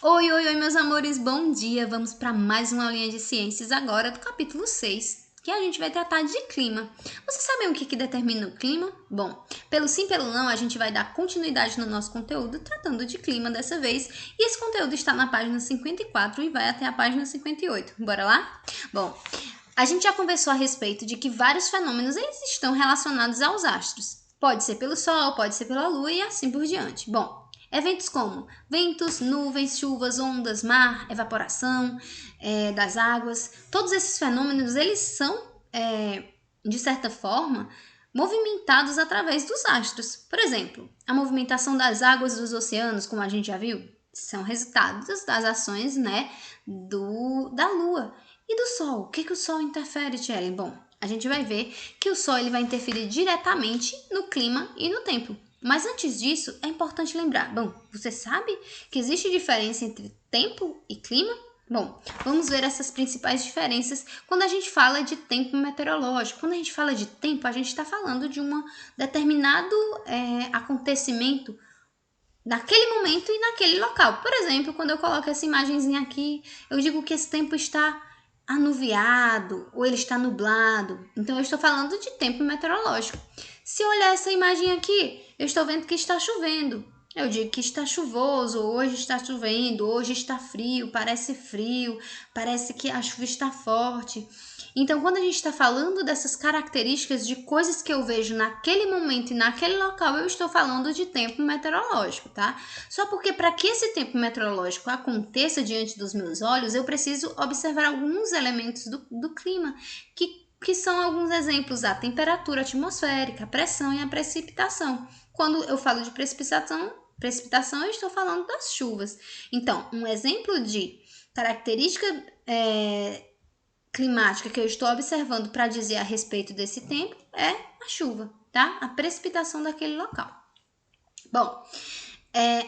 Oi, oi, oi, meus amores, bom dia! Vamos para mais uma aulinha de ciências agora do capítulo 6, que a gente vai tratar de clima. Vocês sabem o que determina o clima? Bom, pelo sim, pelo não, a gente vai dar continuidade no nosso conteúdo tratando de clima dessa vez, e esse conteúdo está na página 54 e vai até a página 58. Bora lá? Bom, a gente já conversou a respeito de que vários fenômenos eles estão relacionados aos astros. Pode ser pelo Sol, pode ser pela Lua e assim por diante. Bom, eventos como ventos, nuvens, chuvas, ondas, mar, evaporação das águas, todos esses fenômenos eles são, de certa forma, movimentados através dos astros. Por exemplo, a movimentação das águas dos oceanos, como a gente já viu, são resultados das ações, da Lua. E do Sol? O que o Sol interfere, Tchellen? Bom, a gente vai ver que o Sol ele vai interferir diretamente no clima e no tempo. Mas antes disso, é importante lembrar. Bom, você sabe que existe diferença entre tempo e clima? Bom, vamos ver essas principais diferenças quando a gente fala de tempo meteorológico. Quando a gente fala de tempo, a gente está falando de um determinado acontecimento naquele momento e naquele local. Por exemplo, quando eu coloco essa imagenzinha aqui, eu digo que esse tempo está anuviado ou ele está nublado. Então eu estou falando de tempo meteorológico. Se eu olhar essa imagem aqui, eu estou vendo que está chovendo. Eu digo que está chuvoso, hoje está chovendo, hoje está frio, parece que a chuva está forte. Então, quando a gente está falando dessas características de coisas que eu vejo naquele momento e naquele local, eu estou falando de tempo meteorológico, tá? Só porque para que esse tempo meteorológico aconteça diante dos meus olhos, eu preciso observar alguns elementos do clima, que são alguns exemplos: a temperatura atmosférica, a pressão e a precipitação. Quando eu falo de precipitação, eu estou falando das chuvas. Então, um exemplo de característica climática que eu estou observando para dizer a respeito desse tempo é a chuva, tá? A precipitação daquele local. Bom,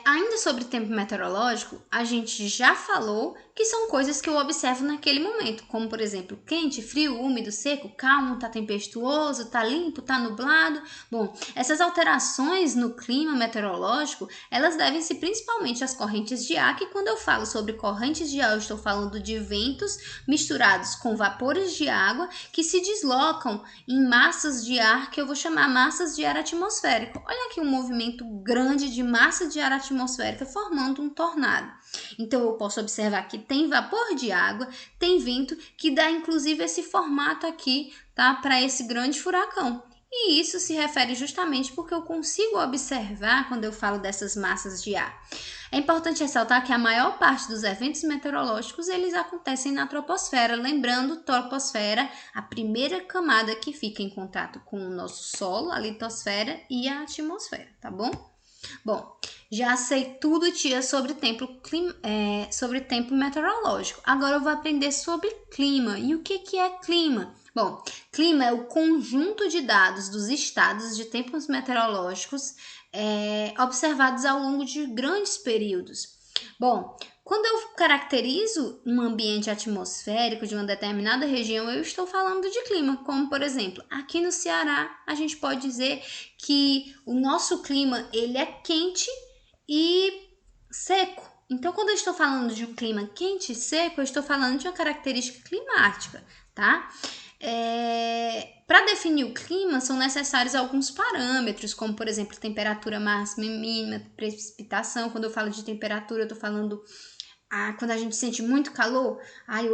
ainda sobre tempo meteorológico, a gente já falou que são coisas que eu observo naquele momento, como por exemplo, quente, frio, úmido, seco, calmo, tá tempestuoso, tá limpo, tá nublado. Bom, essas alterações no clima meteorológico, elas devem-se principalmente às correntes de ar, que quando eu falo sobre correntes de ar, eu estou falando de ventos misturados com vapores de água que se deslocam em massas de ar, que eu vou chamar massas de ar atmosférico. Olha aqui um movimento grande de massa de ar atmosférica formando um tornado. Então eu posso observar que tem vapor de água, tem vento, que dá inclusive esse formato aqui, tá, para esse grande furacão. E isso se refere justamente porque eu consigo observar quando eu falo dessas massas de ar. É importante ressaltar que a maior parte dos eventos meteorológicos eles acontecem na troposfera, lembrando, troposfera, a primeira camada que fica em contato com o nosso solo, a litosfera e a atmosfera, tá bom? Bom, já sei tudo, tia, sobre tempo meteorológico. Agora eu vou aprender sobre clima. E o que é clima? Bom, clima é o conjunto de dados dos estados de tempos meteorológicos observados ao longo de grandes períodos. Bom, quando eu caracterizo um ambiente atmosférico de uma determinada região, eu estou falando de clima, como por exemplo, aqui no Ceará, a gente pode dizer que o nosso clima ele é quente e seco. Então, quando eu estou falando de um clima quente e seco, eu estou falando de uma característica climática, tá? Para definir o clima, são necessários alguns parâmetros, como, por exemplo, temperatura máxima e mínima, precipitação. Quando eu falo de temperatura, eu estou falando quando a gente sente muito calor.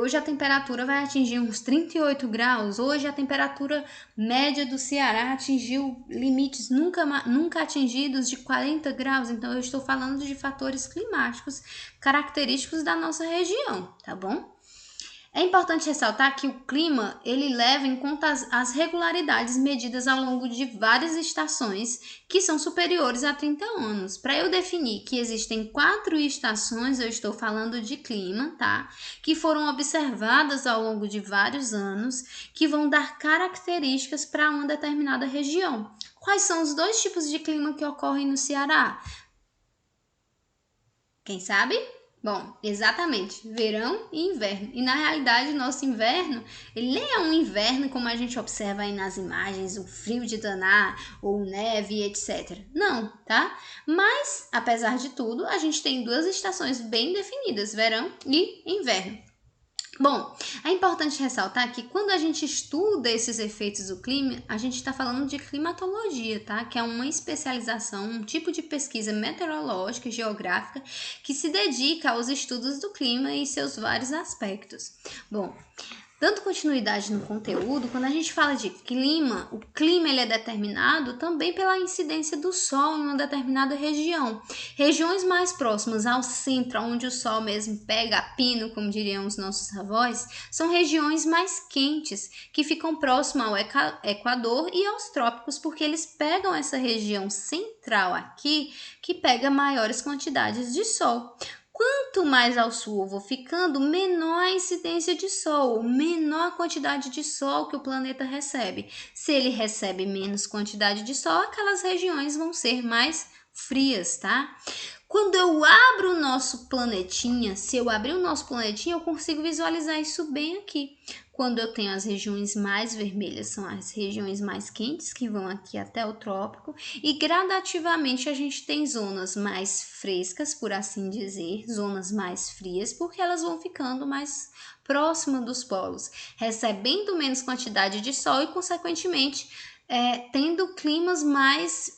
Hoje a temperatura vai atingir uns 38 graus. Hoje a temperatura média do Ceará atingiu limites nunca atingidos de 40 graus. Então, eu estou falando de fatores climáticos característicos da nossa região, tá bom? É importante ressaltar que o clima ele leva em conta as regularidades medidas ao longo de várias estações que são superiores a 30 anos. Para eu definir que existem 4 estações, eu estou falando de clima, tá? Que foram observadas ao longo de vários anos, que vão dar características para uma determinada região. Quais são os 2 tipos de clima que ocorrem no Ceará? Quem sabe? Bom, exatamente, verão e inverno. E na realidade, nosso inverno, ele nem é um inverno como a gente observa aí nas imagens, o frio de danar, ou neve, etc. Não, tá? Mas, apesar de tudo, a gente tem duas estações bem definidas, verão e inverno. Bom, é importante ressaltar que quando a gente estuda esses efeitos do clima, a gente está falando de climatologia, tá? Que é uma especialização, um tipo de pesquisa meteorológica e geográfica que se dedica aos estudos do clima e seus vários aspectos. Bom, dando continuidade no conteúdo, quando a gente fala de clima, o clima ele é determinado também pela incidência do Sol em uma determinada região. Regiões mais próximas ao centro, onde o Sol mesmo pega a pino, como diriam os nossos avós, são regiões mais quentes, que ficam próximas ao Equador e aos trópicos, porque eles pegam essa região central aqui, que pega maiores quantidades de Sol. Quanto mais ao sul eu vou ficando, menor a incidência de sol, menor a quantidade de sol que o planeta recebe. Se ele recebe menos quantidade de sol, aquelas regiões vão ser mais frias, tá? Quando eu abro o nosso planetinha, se eu abrir o nosso planetinha, eu consigo visualizar isso bem aqui. Quando eu tenho as regiões mais vermelhas, são as regiões mais quentes, que vão aqui até o trópico, e gradativamente a gente tem zonas mais frescas, por assim dizer, zonas mais frias, porque elas vão ficando mais próximas dos polos, recebendo menos quantidade de sol e, consequentemente, tendo climas mais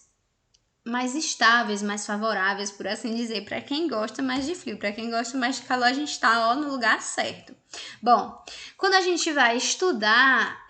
estáveis, mais favoráveis, por assim dizer, para quem gosta mais de frio, para quem gosta mais de calor, a gente está no lugar certo. Bom, quando a gente vai estudar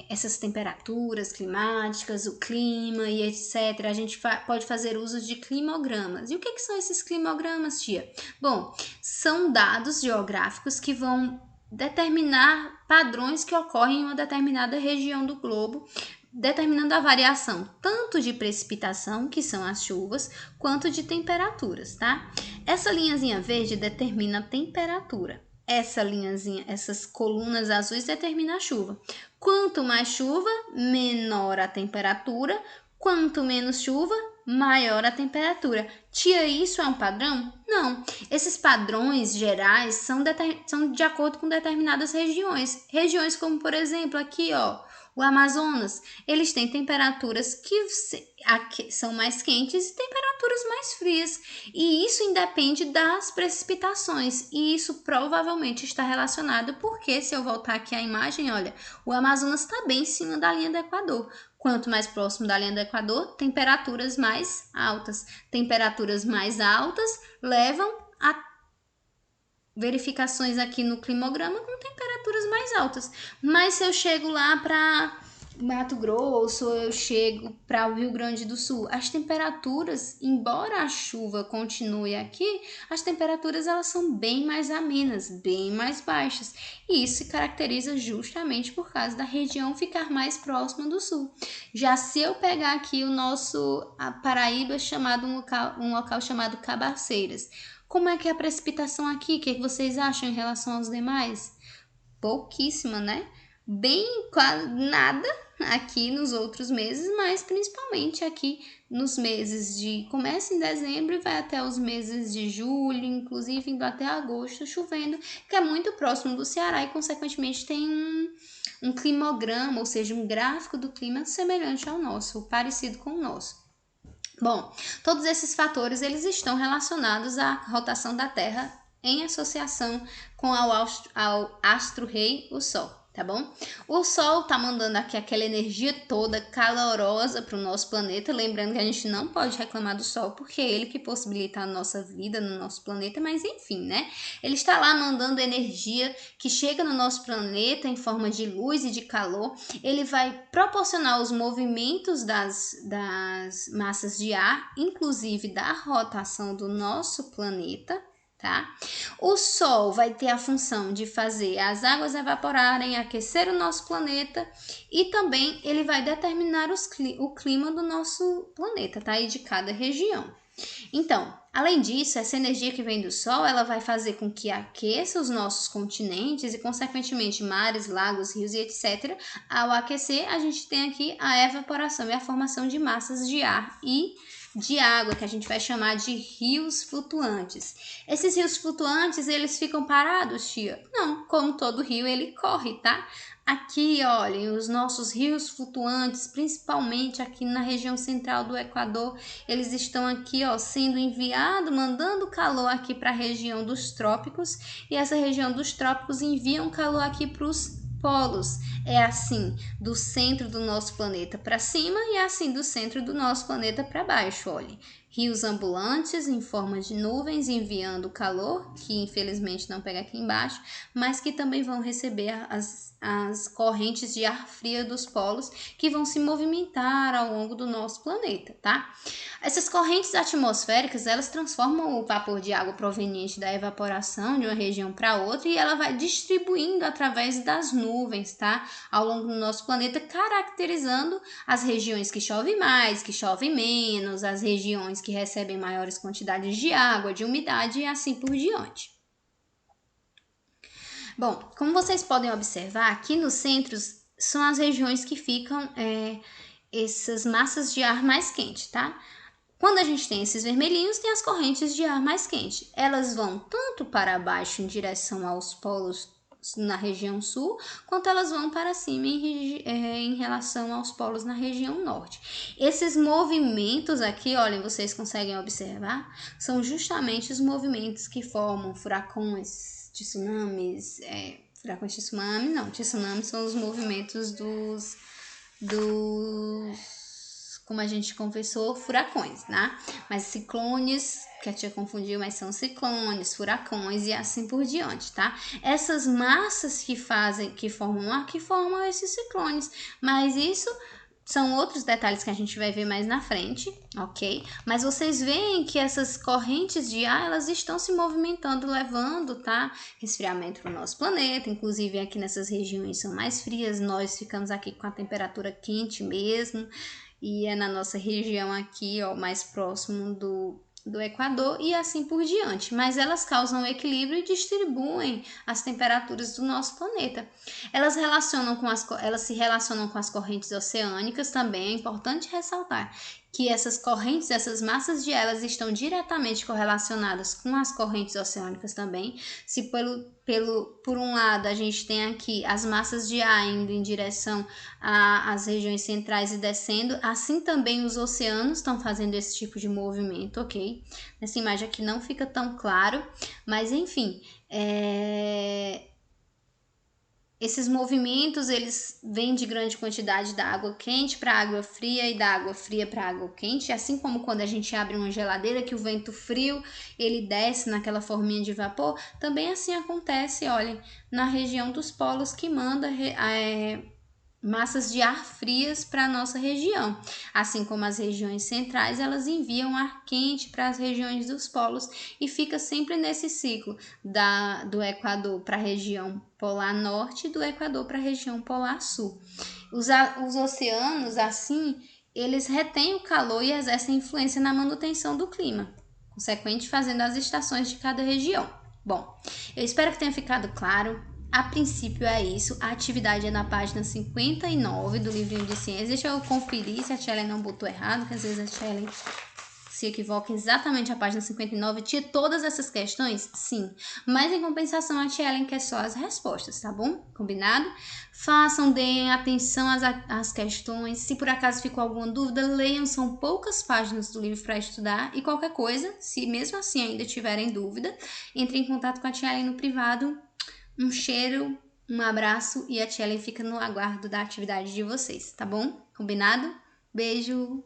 essas temperaturas climáticas, o clima e etc., a gente pode fazer uso de climogramas. E o que são esses climogramas, tia? Bom, são dados geográficos que vão determinar padrões que ocorrem em uma determinada região do globo, determinando a variação tanto de precipitação, que são as chuvas, quanto de temperaturas, tá? Essa linhazinha verde determina a temperatura. Essa linhazinha, essas colunas azuis determinam a chuva. Quanto mais chuva, menor a temperatura. Quanto menos chuva, maior a temperatura. Tia, isso é um padrão? Não. Esses padrões gerais são de acordo com determinadas regiões. Regiões como, por exemplo, aqui, ó, o Amazonas, eles têm temperaturas que são mais quentes e temperaturas mais frias. E isso independe das precipitações. E isso provavelmente está relacionado porque, se eu voltar aqui à imagem, olha, o Amazonas está bem em cima da linha do Equador. Quanto mais próximo da linha do Equador, temperaturas mais altas. Temperaturas mais altas levam a verificações aqui no climograma com temperaturas mais altas. Mas se eu chego lá para Mato Grosso, eu chego para o Rio Grande do Sul, as temperaturas, embora a chuva continue aqui, as temperaturas elas são bem mais amenas, bem mais baixas. E isso se caracteriza justamente por causa da região ficar mais próxima do sul. Já se eu pegar aqui a Paraíba, um local chamado Cabaceiras, como é que é a precipitação aqui? O que vocês acham em relação aos demais? Pouquíssima, né? Bem quase nada aqui nos outros meses, mas principalmente aqui nos meses de começa em dezembro e vai até os meses de julho, inclusive indo até agosto, chovendo, que é muito próximo do Ceará e consequentemente tem um climograma, ou seja, um gráfico do clima semelhante ao nosso, parecido com o nosso. Bom, todos esses fatores eles estão relacionados à rotação da Terra em associação com ao astro-rei, o Sol, tá bom? O Sol tá mandando aqui aquela energia toda calorosa para o nosso planeta, lembrando que a gente não pode reclamar do Sol, porque é ele que possibilita a nossa vida no nosso planeta, mas enfim, né? Ele está lá mandando energia que chega no nosso planeta em forma de luz e de calor, ele vai proporcionar os movimentos das massas de ar, inclusive da rotação do nosso planeta, tá? O Sol vai ter a função de fazer as águas evaporarem, aquecer o nosso planeta e também ele vai determinar o clima do nosso planeta, tá? E de cada região. Então, além disso, essa energia que vem do Sol, ela vai fazer com que aqueça os nossos continentes e, consequentemente, mares, lagos, rios e etc. Ao aquecer, a gente tem aqui a evaporação e a formação de massas de ar e de água, que a gente vai chamar de rios flutuantes. Esses rios flutuantes, eles ficam parados, tia? Não, como todo rio, ele corre, tá? Aqui, olhem, os nossos rios flutuantes, principalmente aqui na região central do Equador, eles estão aqui, ó, sendo enviados, mandando calor aqui para a região dos trópicos, e essa região dos trópicos enviam calor aqui para os polos. É assim do centro do nosso planeta para cima e é assim do centro do nosso planeta para baixo, olhe. Rios ambulantes em forma de nuvens enviando calor, que infelizmente não pega aqui embaixo, mas que também vão receber as correntes de ar frio dos polos que vão se movimentar ao longo do nosso planeta, tá? Essas correntes atmosféricas, elas transformam o vapor de água proveniente da evaporação de uma região para outra e ela vai distribuindo através das nuvens, tá? Ao longo do nosso planeta, caracterizando as regiões que chovem mais, que chovem menos, as regiões que recebem maiores quantidades de água, de umidade e assim por diante. Bom, como vocês podem observar, aqui nos centros são as regiões que ficam essas massas de ar mais quente, tá? Quando a gente tem esses vermelhinhos, tem as correntes de ar mais quente. Elas vão tanto para baixo em direção aos polos na região sul, quanto elas vão para cima em relação aos polos na região norte. Esses movimentos aqui, olhem, vocês conseguem observar, são justamente os movimentos que formam furacões, tsunamis, furacões de tsunami, não, tsunamis são os movimentos dos como a gente conversou, furacões, né? Mas ciclones, que a tia confundiu, mas são ciclones, furacões e assim por diante, tá? Essas massas que formam esses ciclones, mas isso são outros detalhes que a gente vai ver mais na frente, ok? Mas vocês veem que essas correntes de ar, elas estão se movimentando, levando, tá? Resfriamento para o nosso planeta, inclusive aqui nessas regiões são mais frias, nós ficamos aqui com a temperatura quente mesmo, e é na nossa região aqui, ó, mais próximo do Equador e assim por diante. Mas elas causam equilíbrio e distribuem as temperaturas do nosso planeta. Elas se relacionam com as correntes oceânicas também. É importante ressaltar que essas correntes, essas massas de elas estão diretamente correlacionadas com as correntes oceânicas também. Se por um lado a gente tem aqui as massas de ar indo em direção às regiões centrais e descendo, assim também os oceanos estão fazendo esse tipo de movimento, ok? Nessa imagem aqui não fica tão claro, mas enfim, esses movimentos, eles vêm de grande quantidade da água quente para água fria e da água fria para água quente, assim como quando a gente abre uma geladeira que o vento frio, ele desce naquela forminha de vapor, também assim acontece, olhem, na região dos polos que manda massas de ar frias para a nossa região. Assim como as regiões centrais, elas enviam ar quente para as regiões dos polos e fica sempre nesse ciclo do Equador para a região polar norte e do Equador para a região polar sul. Os oceanos, assim, eles retêm o calor e exercem influência na manutenção do clima, consequente fazendo as estações de cada região. Bom, eu espero que tenha ficado claro. A princípio é isso, a atividade é na página 59 do livrinho de ciências. Deixa eu conferir se a Tchellen não botou errado, porque às vezes a Tchellen se equivoca exatamente a página 59. Tinha todas essas questões? Sim, mas em compensação a Tchellen quer só as respostas, tá bom? Combinado? Façam, deem atenção às questões. Se por acaso ficou alguma dúvida, leiam, são poucas páginas do livro para estudar. E qualquer coisa, se mesmo assim ainda tiverem dúvida, entre em contato com a Tchellen no privado. Um cheiro, um abraço e a Tchellen fica no aguardo da atividade de vocês, tá bom? Combinado? Beijo!